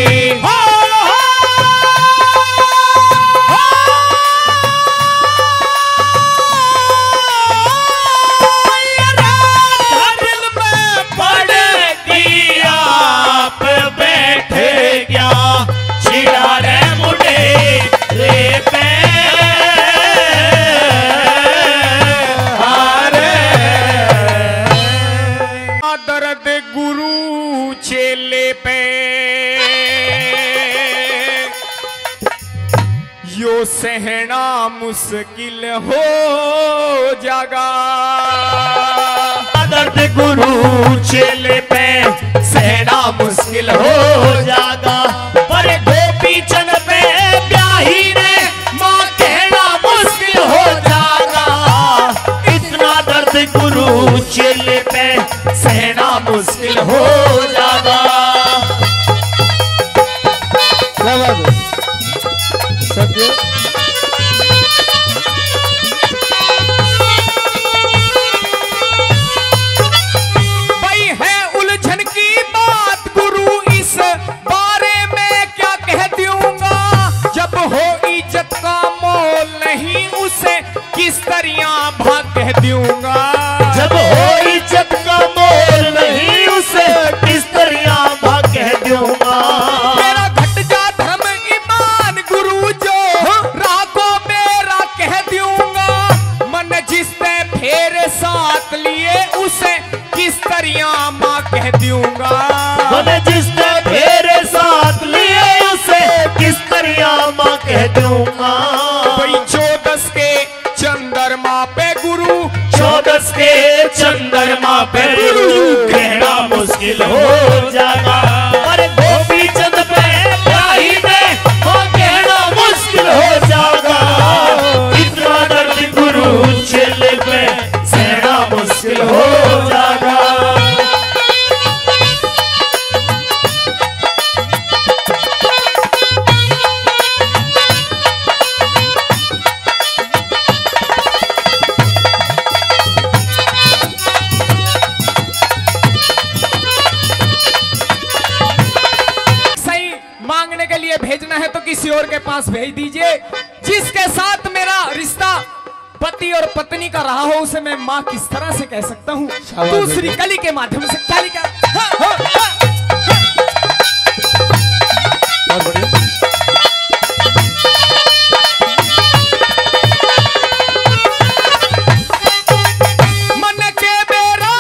दर्द गुरु चेले पे, यो सहना मुश्किल हो जागा। दर्द गुरु चेले पे सहना मुश्किल हो जागा। पर गोपी चंद पे ब्याही ने माँ कहना मुश्किल हो जागा। इतना दर्द गुरु चेले पे सहना मुश्किल हो जागा। भाई है उलझन की बात गुरु, इस बारे में क्या कह दूंगा। जब हो इज्जत का मोल नहीं, उसे किस तरह भाग कह दूंगा। जब हो इज्जत का मोल नहीं, उसे किस तरह भाग कह दूंगा। मेरा घट जा धर्म ईमान गुरु, जो राखो मेरा कह दूंगा। मन जिसने फेरे साथ लिए, उसे किस तरह माँ कह दूंगा। मैंने जिसने फेरे साथ लिए, उसे किस तरह माँ कह दूंगा। भाई 14 के चंद्रमा पे गुरु, 14 के चंद्रमा पे गुरु कहना मुश्किल हो जाएगा। अरे गोपी चंद पे ब्याही में वो कहना मुश्किल हो जाएगा। इतना दर्द गुरु चेले पे सहना मुश्किल हो जाएगा। भेजना है तो किसी और के पास भेज दीजिए। जिसके साथ मेरा रिश्ता पति और पत्नी का रहा हो, उसे मैं माँ किस तरह से कह सकता हूँ। दूसरी कली के माध्यम से क्या लिखा। मन के मेरा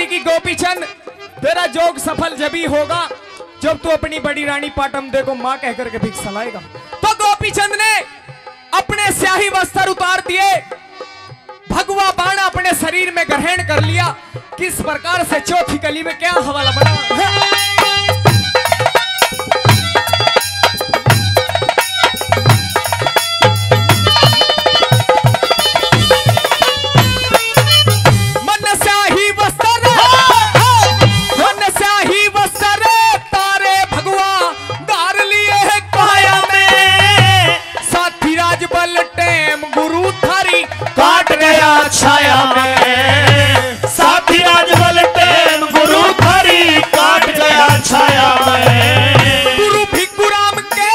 कहती कि गोपीचंद तेरा जोग सफल जभी होगा जब तू अपनी बड़ी रानी पाटमदे को मां कहकर के भिक्षा लाएगा। तो गोपीचंद ने अपने स्याही वस्त्र उतार दिए, भगवा बाण अपने शरीर में ग्रहण कर लिया। किस प्रकार से चौथी कली में क्या हवाला बना छाया में, साथी राजबल टेम गुरु थारी काट गया छाया में। गुरु भिक्खुराम के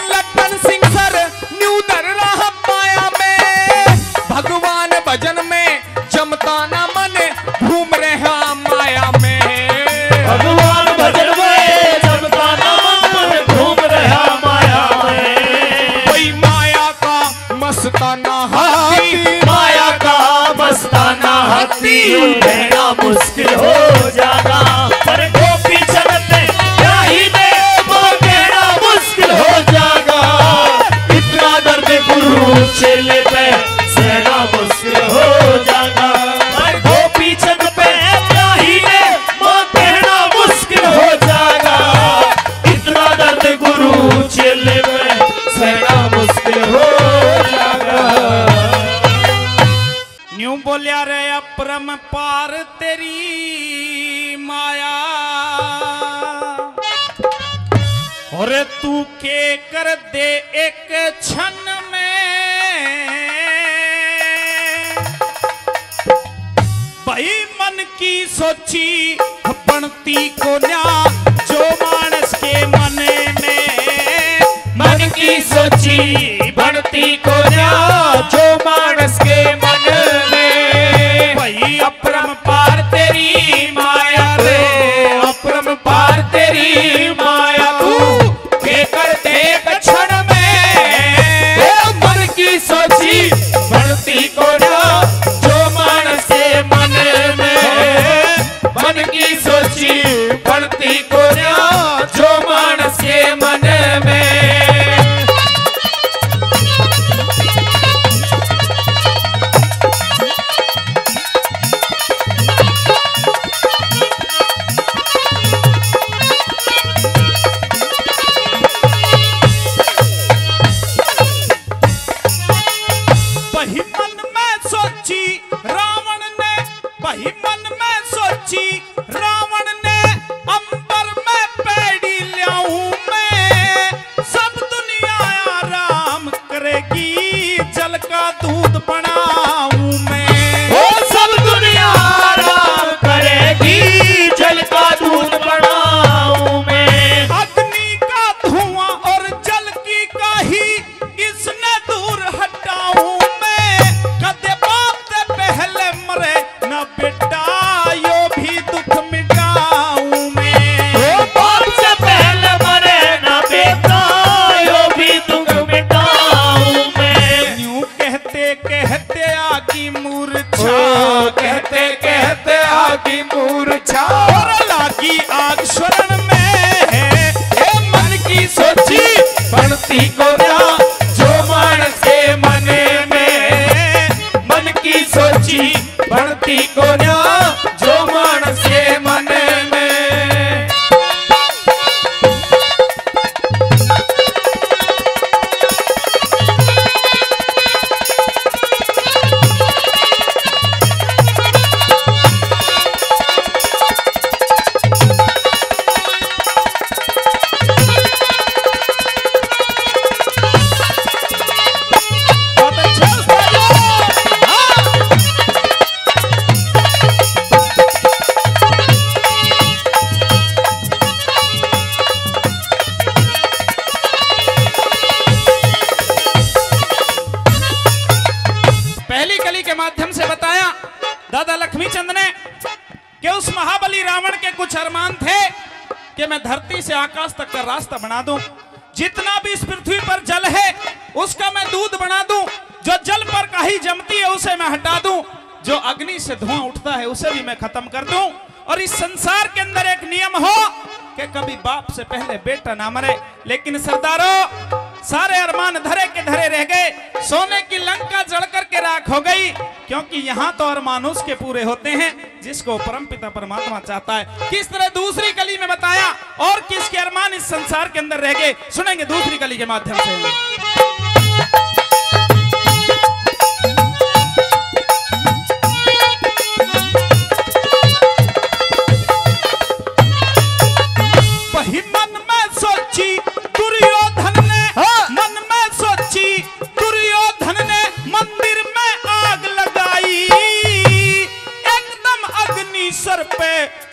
लखन सिंह सर न्यूदर रहा माया में। भगवान भजन में जमता ना मन घूम रहा माया में। भगवान भजन में जमता ना मन घूम रहा माया में। कोई माया का मस्ताना हाथी, माया का मस्ताना हाथी रहना मुश्किल हो जाएगा। पर गोपी चंद ने क्या ही दे वो कहना मुश्किल हो जाएगा। इतना दर्द गुरु चेले पे सहना मुश्किल हो जाएगा। पर गोपी चंद पे क्या ही दे वो कहना मुश्किल हो जाएगा। इतना दर्द गुरु चेले पे सहना मुश्किल हो जाएगा। न्यू बोलिया रे अपरम पार तेरी माया, और तू के कर दे एक क्षण में। भाई मन की सोची बनती को न्या जो मानस के मन में। मन की सोची बनती को न्या जो मानस के मन में। भाई अपरम पार तेरी माया रे, अपरम पार तेरी माया तू के कर दे क्षण में। मन की सोची बनती को न्या जो मानस के मन में। मन की सोची बनती को न्या जो मानस के मन में। रावण ने अंबर में पैड़ी ल्याऊं मैं। सब दुनिया आराम करेगी जल का दूध बनाऊं मैं। वो सब दुनिया आराम करेगी जल का दूध बनाऊं मैं। अग्नि का धुआं और जल की काही इसने दूर हटाऊं मैं। कदे बाप से पहले मरे न बेटा यो भी दुख मिटाऊं मैं। वो बाप से पहले मरे न बेटा यो भी दुख मिटाऊं मैं। यूं कहते कहते आगी मूर्छा, कहते कहते आगी मूर्छा, और लागी आग शरण में है। मन की सोची बनती को न्या जो मानस के मन में। मन की सोची बनती को न्या जो मानस के मन में। दादा लक्ष्मीचंद ने कि उस महाबली रावण के कुछ अरमान थे कि मैं धरती से आकाश तक का रास्ता बना दूं, जितना भी इस पृथ्वी पर जल है उसका मैं दूध बना दूं, जो जल पर काही जमती है उसे मैं हटा दूं, जो अग्नि से धुआं उठता है उसे भी मैं खत्म कर दूं, और इस संसार के अंदर एक नियम हो कि कभी बाप से पहले बेटा ना मरे। लेकिन सरदारों, सारे अरमान धरे के धरे रह गए, सोने की लंका जल करके राख हो गई, क्योंकि यहाँ तो अरमान उसके पूरे होते हैं जिसको परमपिता परमात्मा चाहता है। किस तरह दूसरी कली में बताया और किसके अरमान इस संसार के अंदर रह गए, सुनेंगे दूसरी कली के माध्यम से।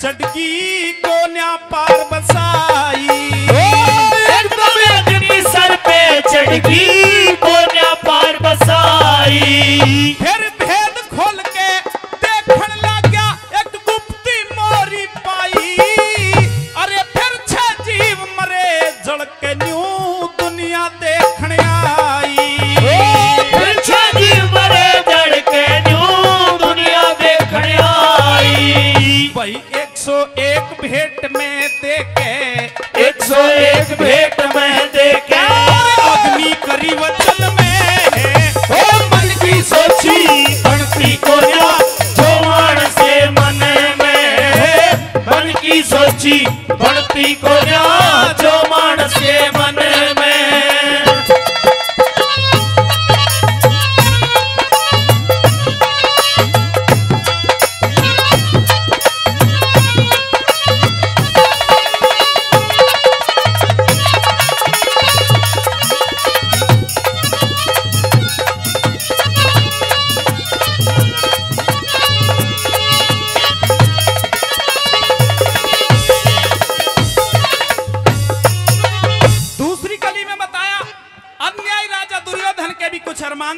चढ़गी को न्या पार बसाई, एकदम अग्नि सर पे चढ़गी को न्या पार बसाई। फिर भेद खोल के देखने लग गया, एक गुप्ती मोरी पाई। अरे फिर 6 जीव मरे जल के न्यू दुनिया देखने आई। फिर 6 जीव मरे जल के न्यू दुनिया देखने आई। भाई 101 भेंट में देखे, 101 भेंट में देखे, अग्नि करी वचन में ओ मन की सोची बनती को न्या जो मानस के मन में, मन की सोची बनती को न्या जो मानस के मन में।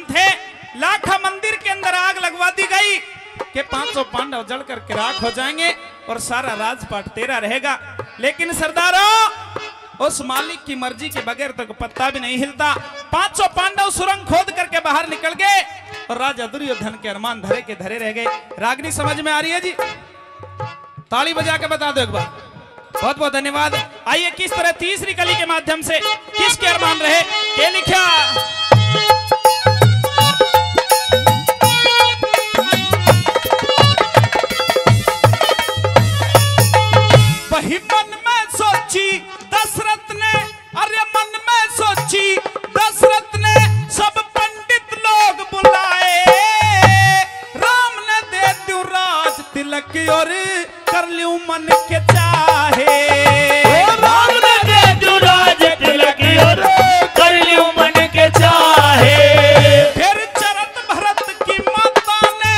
थे। लाखा मंदिर के अंदर आग लगवा दी गई कि 500 पांडव जलकर के राख हो जाएंगे और सारा राजपाट तेरा रहेगा। लेकिन सरदारों, उस मालिक की मर्जी के बगैर तो पत्ता भी नहीं हिलता। 500 पांडव सुरंग खोद करके बाहर निकल गए और राजा दुर्योधन के अरमान धरे के धरे रह गए। रागनी समझ में आ रही है जी? ताली बजा के बता दो एक बार। बहुत बहुत धन्यवाद। आइए किस तरह तीसरी कली के माध्यम से किसके अरमान रहे, क्या लिखा? वही मन में सोची दशरथ ने, अरे मन में सोची दशरथ ने सब पंडित लोग बुलाए। राम ने दे दू राज तिलक और कर लूं मन के चाहे। राम ने दे दू राज तिलक और कर लूं मन के चाहे। फिर चरत भरत की माता ने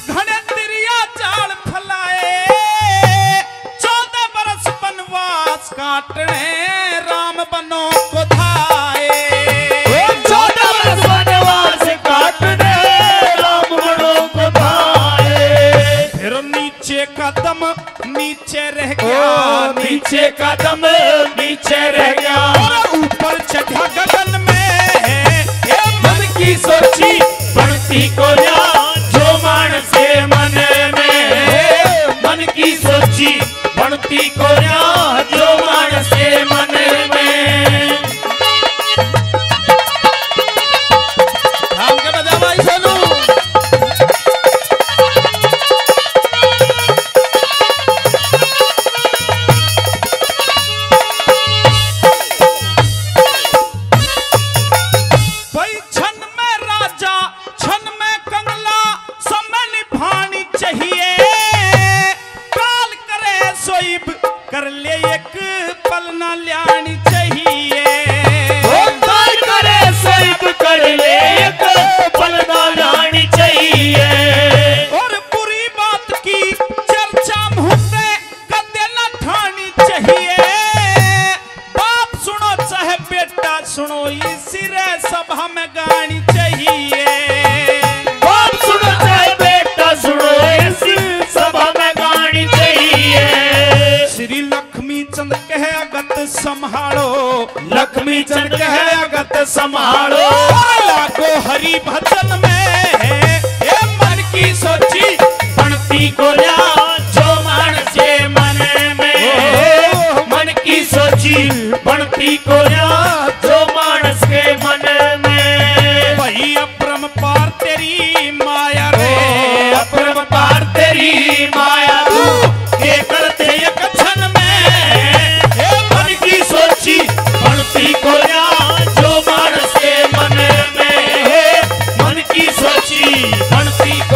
घने तिरिया जाल फैलाए। 14 बरस वनवास काटने राम बनों को धाए। 14 बरस वनवास काटने राम बनों को धाए। फिर नीचे कदम नीचे रह गया, नीचे कदम नीचे रह गया और ऊपर चढ़ा गगन में। ये मन की सोची बढ़ती को जो मानस के मन में। मन की सोची बढ़ती को जो मानस के मन में। थाम के बजा भाई सोनू। कर ले एक पल ना ल्यानी चाहिए। काल करे सैब कर ले एक पल ना ल्यानी चाहिए। और बुरी बात की चर्चा मुंह से कदे न ठानी चाहिए। बाप सुनो चाहे बेटा सुनो, इसी रे सभा में गानी चाहिए। बाप सुनो चाहे बेटा सुनो, इसी सभा में गानी चाहिए। श्री लक्ष्मी चंद कहे अगत संभालो, लक्ष्मी चंद कहे अगत संभालो। लागो हरि भजन में ये मन की सोची हरि को